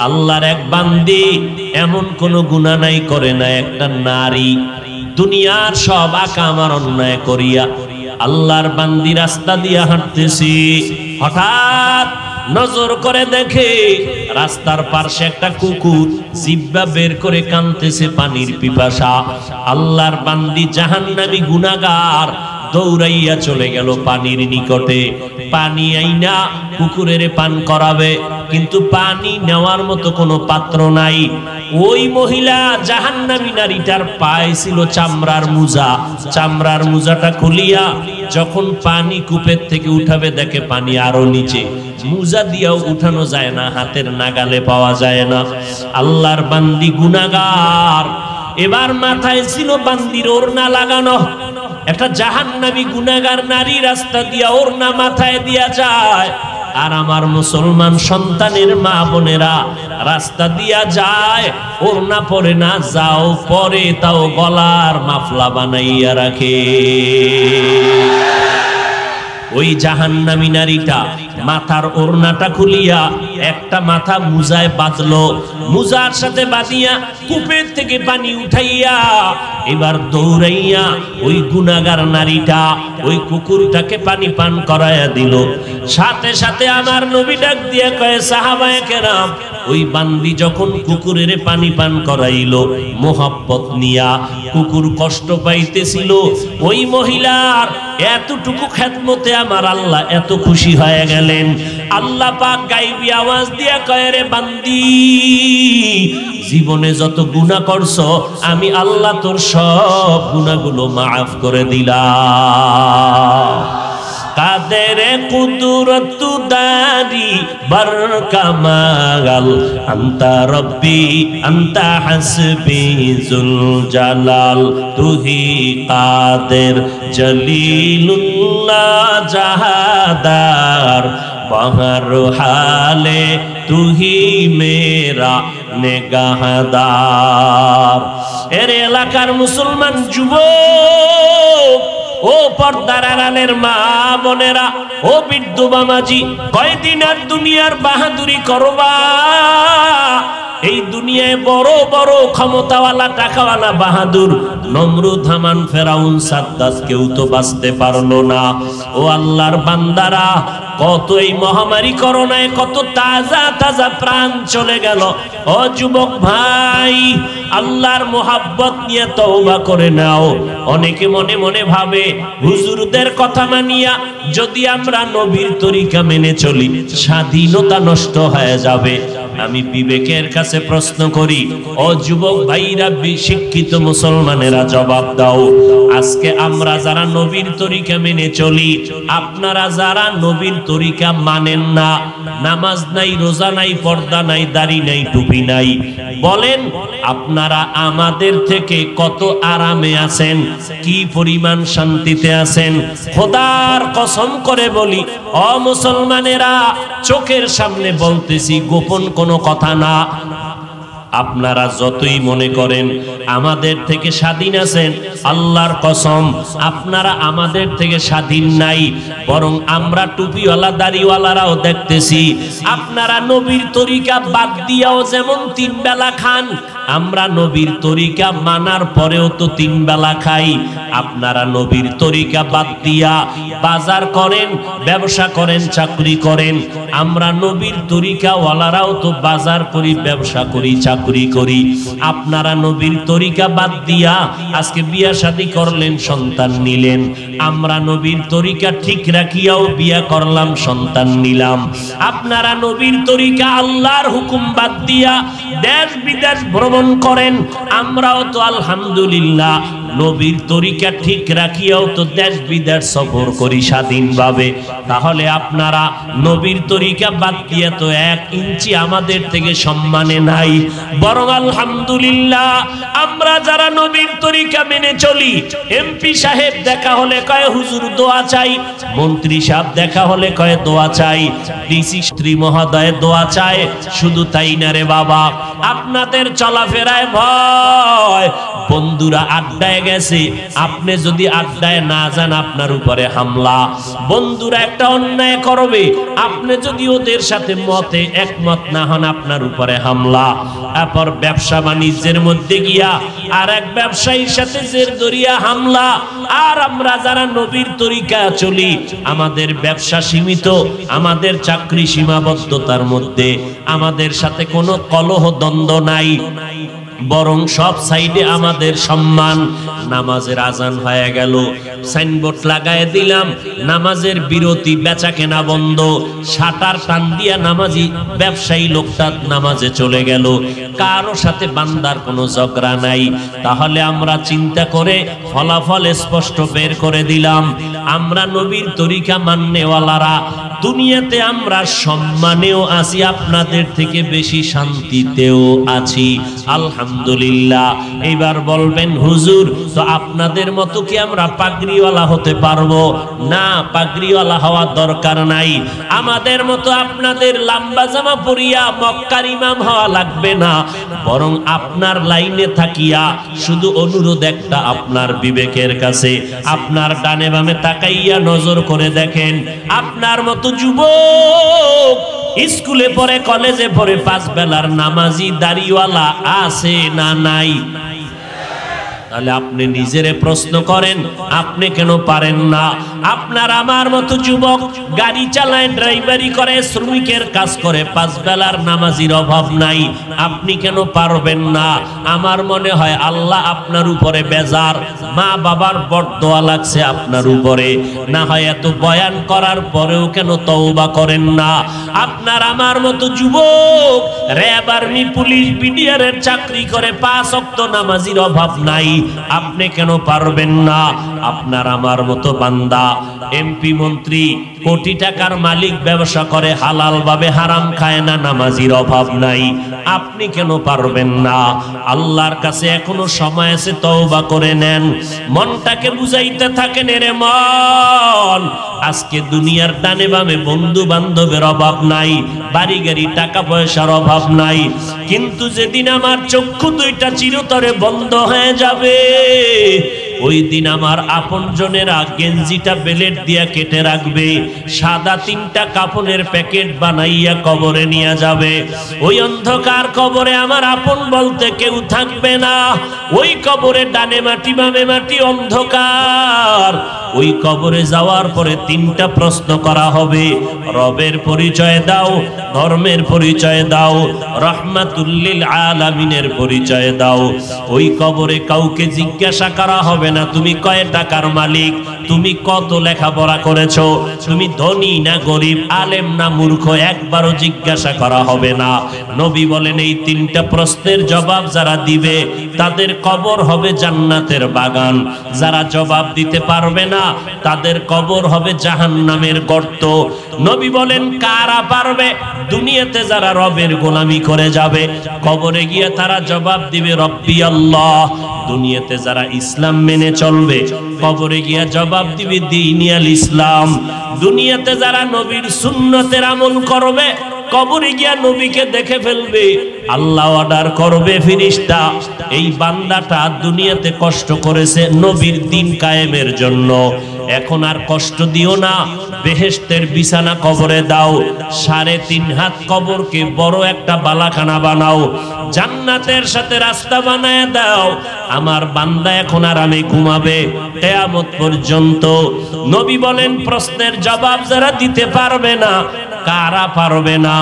আল্লাহর এক বান্দি এমন কোন গুনাহ নাই করে না। একটা নারী দুনিয়ার সব আকা আমার অন্যায় করিয়া আল্লাহর বান্দি রাস্তা দিয়া হাঁটতেছি, হঠাৎ নজর করে দেখে রাস্তার পাশে একটা কুকুর জিহ্বা বের করে কাঁদতেছে, পানির পিপাসা। আল্লাহর বান্দি জাহান্নামী গুনাহগার দৌড়াইয়া চলে গেল পানির নিকটে, পানি আইনা কুকুরের পান করাবে, কিন্তু পানি নেওয়ার মতো কোনো পাত্র নাই। ওই মহিলা জাহান্নামী নারীটার পায়ে ছিল চামড়ার মুজা, চামড়ার মুজাটা খুলিয়া যখন পানি কূপের থেকে উঠাবে দেখে পানি আরো নিচে, মুজা দিয়াও উঠানো যায় না, হাতের নাগালে পাওয়া যায় না। আল্লাহর বান্দি গুনাহগার, এবার মাথায় ছিল বান্দির ওড়না লাগানো। একটা জাহান্নামী গুনাহগার নারী রাস্তা দিয়া ওড়না মাথায় দিয়া যায়, আর আমার মুসলমান সন্তানের মা বোনেরা রাস্তা দিয়া যায়, ওড়না পরে না, যাও পরে তাও গলার মাফলা বানাইয়া রাখে। ওই জাহান্নামী নারীটা মাথার ওড়নাটা খুলিয়া একটা মাথা মুজায় বাঁধলো, মুজার সাথে বাঁধিয়া কূপের থেকে পানি উঠাইয়া এবার দৌড়াইয়া ওই গুনাহগার নারীটা ওই কুকুরটাকে পানি পান করাইয়া দিল। সাথে সাথে আমার নবী ডাক দিয়া কয়, সাহাবায়ে কেরাম, ওই বান্দি যখন কুকুরের পানি পান করাইল মোহাব্বত নিয়া, কুকুর কষ্ট পাইতেছিল, ওই মহিলার এতটুকু খেদমতে আমার আল্লাহ এত খুশি হয়ে গেলেন। আল্লাহ পাক গায়বী আওয়াজ দিয়া কয়, রে বান্দি, জীবনে যত গুনাহ করছো আমি আল্লাহ তোর সব গুনাহগুলো মাফ করে দিলাম। কাদের কুদরত দারি বার কামাল, আন্তা রব্বি আন্তা হাসবি জুল জালাল, তুহি কাদের জলিলুল্লাহ জাহাদার, বাহর হালে তুহি মেরা নেগাহদার। এর এলাকার মুসলমান যুবক, ও পর্দার আড়ালের মা বোনেরা, ও বৃদ্ধ বামাজি, কয়দিন আর দুনিয়ার বাহাদুরি করবা? এই দুনিয়ায় বড় বড় ক্ষমতাওয়ালা টাকাওয়ালা বাহাদুর নমরুদ, হামান, ফেরাউন, সাদ্দাত কেউ তো বাঁচতে পারলো না। ও আল্লাহর বান্দারা, কত এই মহামারী করোনায় কত তাজা তাজা প্রাণ চলে গেল। ও যুবক ভাই, আল্লাহর মোহাব্বত নিয়ে তওবা করে নাও। অনেকে মনে মনে ভাবে হুজুরদের কথা মানিয়া যদি আমরা নবীর তরিকা মেনে চলি স্বাধীনতা নষ্ট হয়ে যাবে। আমি বিবেকের কাছে প্রশ্ন করি, ও যুবক ভাইরা, শিক্ষিত মুসলমানেরা জবাব দাও। আজকে আমরা যারা নবীর তরিকা মেনে চলি, আপনারা যারা নবীর তরিকা মানেন না, নামাজ নাই, রোজা নাই, পর্দা নাই, দাড়ি নাই, টুপি নাই, বলেন আপনারা আমাদের থেকে কত আরামে আছেন, কি পরিমাণ শান্তিতে আছেন? খোদার কসম করে বলি, ও মুসলমানেরা, চোখের সামনে বলতেছি, গোপন কোনো কথা না। আপনারা যতই মনে করেন আমাদের থেকে স্বাধীন আছেন, আল্লাহর কসম আপনারা আমাদের থেকে স্বাধীন নাই। বরং আমরা টুপিওয়ালা দাড়িওয়ালারাও দেখতেছি আপনারা নবীর তরিকা বাদ দিয়াও যেমন 3 বেলা খান, আমরা নবীর তরিকা মানার পরেও তো 3 বেলা খাই। আপনারা নবীর তরিকা বাদ দিয়া বাজার করেন, ব্যবসা করেন, চাকরি করেন। আমরা নবীর তরিকা ওয়ালারাও তো বাজার করি, ব্যবসা করি, চাকরি করি। আপনারা নবীর তরিকা বাদ দিয়া আজকে বিয়া শাদী করলেন, সন্তান নিলেন। আমরা নবীর তরিকা ঠিক রাখিয়াও বিয়া করলাম, সন্তান নিলাম। আপনারা নবীর তরিকা আল্লাহর হুকুম বাদ দিয়া দেশ বিদেশ ভ্রমণ করেন, আমরাও তো আলহামদুলিল্লাহ নবীর তরিকা ঠিক রাখিয়াও তো দেশ বিদেশ সফর করি স্বাধীনভাবে। তাহলে আপনারা নবীর তরিকা বাদ দিয়ে তো 1 ইঞ্চি আমাদের থেকে সম্মানে নাই। বরং আলহামদুলিল্লাহ আমরা যারা নবীর তরিকা মেনে চলি, এমপি সাহেব দেখা হলে কয় হুজুর দোয়া চাই, মন্ত্রী সাহেব দেখা হলে কয় দোয়া চাই, ডিসি স্ত্রী মহোদয় দোয়া চায়। শুধু তাই না রে বাবা, আপনাদের চলাফেরায় ভয়। বন্ধুরা আড্ডায় গেছে, আপনি যদি আড্ডায় না যান আপনার উপরে হামলা। বন্ধুরা একটা অন্যায় করবে, আপনি যদি ওদের সাথে মতে একমত না হন আপনার উপরে হামলা। তারপর ব্যবসা বাণিজ্যের মধ্যে গিয়া আর এক ব্যবসায়ীর সাথে জের ধরিয়া হামলা। আর আমরা যারা নবীর তরিকা চলি, আমাদের ব্যবসা সীমিত, আমাদের চাকরি সীমাবদ্ধতার মধ্যে, আমাদের সাথে কোনো কলহ দ্বন্দ্ব নাই, বরং সব সাইডে আমাদের সম্মান। নামাজের আজান হয়ে গেল, সাইনবোর্ড লাগায় দিলাম নামাজের বিরতি, বেচা কেনা বন্ধ, শাটার টান দিয়া নামাজি ব্যবসায়ী লোকটা নামাজে চলে গেল। কারো সাথে বান্দার কোনো ঝগড়া নাই, তাহলে আমরা চিন্তা করে ফলাফল স্পষ্ট বের করে দিলাম, আমরা নবীর তরিকা মাননেওয়ালারা দুনিয়াতে আমরা সম্মানেও আছি, আপনাদের থেকে বেশি শান্তিতেও আছি, আলহামদুলিল্লাহ। এবার বলবেন হুজুর, তো আপনাদের মতো কি আমরা পাগড়িওয়ালা হতে পারবো? না, পাগড়িওয়ালা হওয়ার দরকার নাই। আমাদের মতো আপনাদের লম্বা জামা পরিয়া মক্কার ইমাম হওয়া লাগবে না, বরং আপনার লাইনে থাকিয়া শুধু অনুরোধ একটা আপনার বিবেকের কাছে, আপনার ডানে বামে তাকাইয়া নজর করে দেখেন, আপনার মতো যুবক স্কুলে পড়ে, কলেজে পড়ে, 5 বেলার নামাজি দাড়িওয়ালা আছে না নাই? তাহলে আপনি নিজেরে প্রশ্ন করেন, আপনি কেন পারেন না? আপনার আমার মতো যুবক গাড়ি চালায়, ড্রাইভারি করে, শ্রমিকের কাজ করে, 5 বেলার নামাজির অভাব নাই, আপনি কেন পারবেন না? আমার মনে হয় আল্লাহ আপনার উপরে বেজার, মা বাবার বরদোয়া লাগছে আপনার উপরে, না হয় এত বয়ান করার পরেও কেন তওবা করেন না? আপনার আমার মতো যুবক র্যাব, আর্মি, পুলিশ, বিডিআরের চাকরি করে, 5 ওয়াক্ত নামাজির অভাব নাই, আপনি কেন পারবেন না? আপনার আমার মতো বান্দা এমপি, মন্ত্রী, কোটি টাকার মালিক, ব্যবসা করে, হালাল ভাবে, হারাম খায় না, নামাজির অভাব নাই, আপনি কেন পারবেন না? আল্লাহর কাছে এখনো সময় আছে, তওবা করে নেন, মনটাকে বুঝাইতে থাকেন, এরে মন, আজকে দুনিয়ার ডানে বামে বন্ধু বান্ধবের অভাব নাই, বাড়ি গাড়ি টাকা পয়সার অভাব নাই, কিন্তু যেদিন আমার চক্ষু দুইটা চিরতরে বন্ধ হয়ে যাবে, ওই দিন আমার আপনজনেরা গেঞ্জিটা বেলেট দিয়া কেটে রাখবে, সাদা 3টা কাফনের প্যাকেট বানাইয়া কবরে নিয়ে যাবে। ওই অন্ধকার কবরে আমার আপন বলতে কেউ থাকবে না, ওই কবরে ডানে মাটি বামে মাটি, অন্ধকার। ওই কবরে যাওয়ার পরে 3টা প্রশ্ন করা হবে, রবের পরিচয় দাও, ধর্মের পরিচয় দাও, রাহমাতুল লিল আলামিনের পরিচয় দাও। ওই কবরে কাউকে জিজ্ঞাসা করা হবে না তুমি কয় টাকার মালিক, তুমি কত লেখাপড়া করেছো, তুমি ধনী না গরিব, আলেম না মূর্খ, একবারও জিজ্ঞাসা করা হবে না। নবী বলেন এই 3টা প্রশ্নের জবাব যারা দিবে তাদের কবর হবে জান্নাতের বাগান, যারা জবাব দিতে পারবে না তাদের কবর হবে জাহান্নামের গর্ত। নবী বলেন কারা পারবে? দুনিয়াতে যারা রবের গোলামি করে যাবে, কবরে গিয়ে তারা জবাব দিবে রব্বি আল্লাহ। দুনিয়াতে যারা ইসলাম মেনে চলবে, কবরে গিয়া জবাব দিবে দ্বীনুল ইসলাম। দুনিয়াতে যারা নবীর সুন্নতের আমল করবে, কবরে গিয়া নবীকে দেখে ফেলবে, আল্লাহ অর্ডার করবে ফেরেশতা, এই বান্দাটা দুনিয়াতে কষ্ট করেছে নবীর দ্বীন কায়েমের জন্য, এখন আর কষ্ট দিও না, বেহেশতের বিছানা কবরে দাও, 3.5 হাত কবরকে বড় একটা বালাখানা বানাও, জান্নাতের সাথে রাস্তা বানায় দাও, আমার বান্দা এখন আরামে ঘুমাবে কিয়ামত পর্যন্ত। নবী বলেন প্রশ্নের জবাব যারা দিতে পারবে না, কারা পারবে না?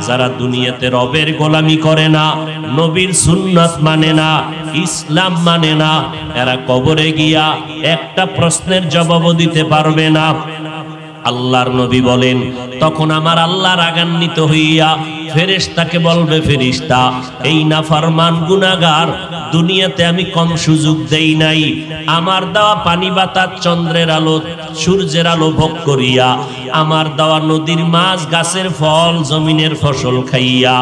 যারা দুনিয়াতে রবের গোলামি করে না, নবীর সুন্নাত মানে না, ইসলাম মানে না, এরা কবরে গিয়া একটা প্রশ্নের জবাবও দিতে পারবে না। আল্লাহর নবী বলেন তখন আমার আল্লাহ রাগান্বিত হইয়া ফেরেশতাকে বলবে, ফেরেশতা এই নাফরমান গুনাহগার দুনিয়াতে আমি কম সুযোগ দেই নাই, আমার দেওয়া পানি বাতাস, চন্দ্রের আলো, সূর্যের আলো ভোগ করিয়া, আমার দেওয়া নদীর মাছ, গাছের ফল, জমিনের ফসল খাইয়া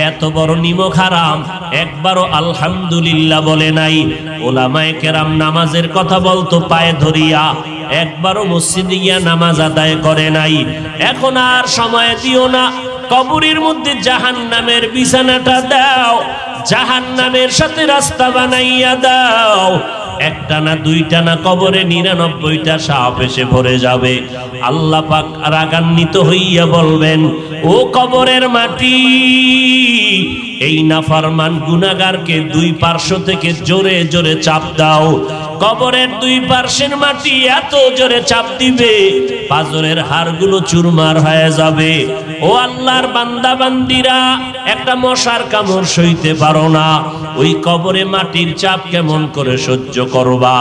এত বড় নিমক হারাম একবারও আলহামদুলিল্লাহ বলে নাই। ওলামায়ে কেরাম নামাজের কথা বলতো পায়ে ধরিয়া, একবারও মসজিদে গিয়া নামাজ আদায় করে নাই। এখন আর সময় দিও না, কবরের মধ্যে জাহান্নামের বিছানাটা দাও, জাহান্নামের সাথে রাস্তা বানাইয়া দাও, একটা না দুইটা না কবরে 99টা সাপ এসে ভরে যাবে। আল্লাহ পাক রাগান্বিত হইয়া বলবেন, ও কবরের মাটি, এই নাফরমান গুনাহগারকে 2 পার্শ্ব থেকে জোরে জোরে চাপ দাও। কবরের 2 পার্শ্বের মাটি এত জোরে চাপ দিবে পাজরের হাড়গুলো চুরমার হয়ে যাবে। ও আল্লাহর বান্দা বান্দিরা, একটা মশার কামড় সইতে পারো না, ওই কবরে মাটির চাপ কেমন করে সহ্য করবা?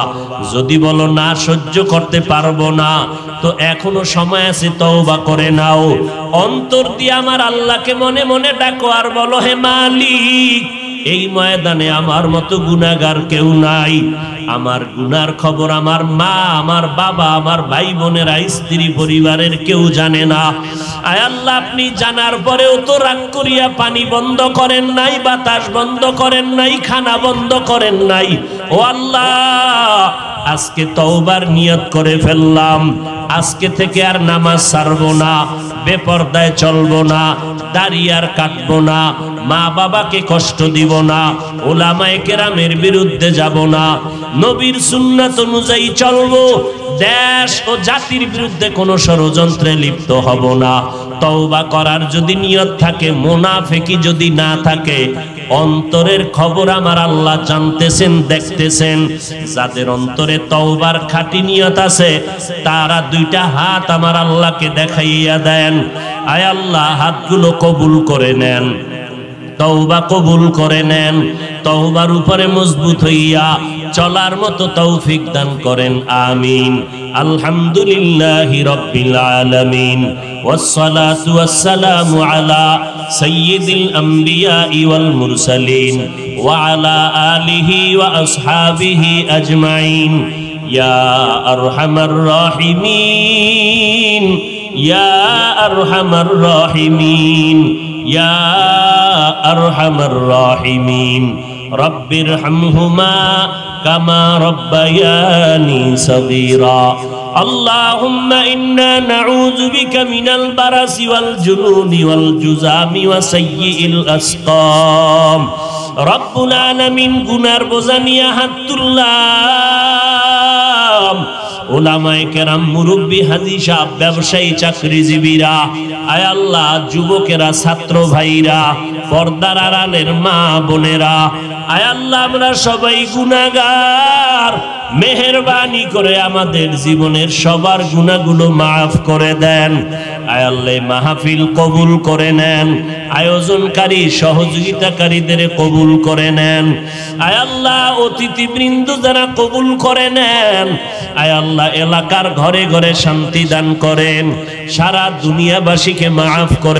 যদি বলো না সহ্য করতে পারবো না, তো এখনো সময় আছে, তওবা করে নাও। অন্তর দিয়ে আমার আল্লাহকে মনে মনে ডাকো আর বলো, হে মালিক এই ময়দানে আমার মতো গুনাহগার কেউ নাই। আমার গুনার খবর আমার মা, আমার বাবা, আমার ভাই বোনেরা, স্ত্রী পরিবারের কেউ জানে না। আয় আল্লাহ, আপনি জানার পরেও তো রাগ করিয়া পানি বন্ধ করেন নাই, বাতাস বন্ধ করেন নাই, খানা বন্ধ করেন নাই। ও আল্লাহ, আজকে তওবার নিয়ত করে ফেললাম, আজকে থেকে আর নামাজ ছাড়বো না, বেপরদায় চলবো না, দাড়ি আর কাটবো না, মা বাবাকে কষ্ট দিব না, ওলামায়ে কেরামের বিরুদ্ধে যাব না, নবীর সুন্নাত অনুযায়ী চলবো, দেশ ও জাতির বিরুদ্ধে কোনো ষড়যন্ত্রে লিপ্ত হব না। তওবা করার যদি নিয়ত থাকে, মুনাফিকি যদি না থাকে, অন্তরের খবর আমার আল্লাহ জানতেছেন, দেখতেছেন। যাদের অন্তরে তওবার খাঁটি নিয়ত আছে, তারা দুইটা হাত আমার আল্লাহকে দেখাইয়া দেন। আয় আল্লাহ, হাতগুলো কবুল করে নেন, তওবা কবুল করে নেন, তওবার উপরে মজবুত হইয়া চলার মতো তৌফিক দান করেন, আমিন। আলহামদুলিল্লাহি রাব্বিল আলামিন, ওয়াসসালাতু ওয়াসসালামু আলা সাইয়্যিদিল আমবিয়াই ওয়াল মুরসালিন ওয়া আলা আলিহি ওয়া আসহাবিহি আজমাইন। ইয়া আরহামার রাহিমিন, ইয়া আরহামার রাহিমিন, ইয়া আরহামার রাহিমিন। রব্বিরহামহুমা কামা রব্বায়ানি সগীরা। আল্লাহুম্মা ইন্না নাউযু বিকা মিনাল বারাসি ওয়াল জুনুনি ওয়াল জুযামি ওয়া সাইয়্যিল আসকাম। রব্বুল আলামিন, গুনার বোঝা নিয়ে হাত তুললাম। ওলামায়ে কেরাম, মুরব্বী, হাজী সাহেব, ব্যবসায়ী, চাকরিজীবীরা, আয় আল্লাহ, যুবকেরা, ছাত্র ভাইরা, পর্দার আড়ালের মা বোনেরা, আয় আল্লাহ, আমরা সবাই গুনাহগার। মেহেরবানি করে আমাদের জীবনের সবার গুনাহগুলো মাফ করে দেন। আয় আল্লাহ, মাহফিল কবুল করে নেন, আয়োজনকারী সহযোগিতাকারীদের কবুল করে নেন। আয় আল্লাহ, অতিথিবৃন্দ যারা কবুল করে নেন। আয় আল্লাহ, এলাকার ঘরে ঘরে শান্তি দান করেন, সারা দুনিয়াবাসীকে মাফ করে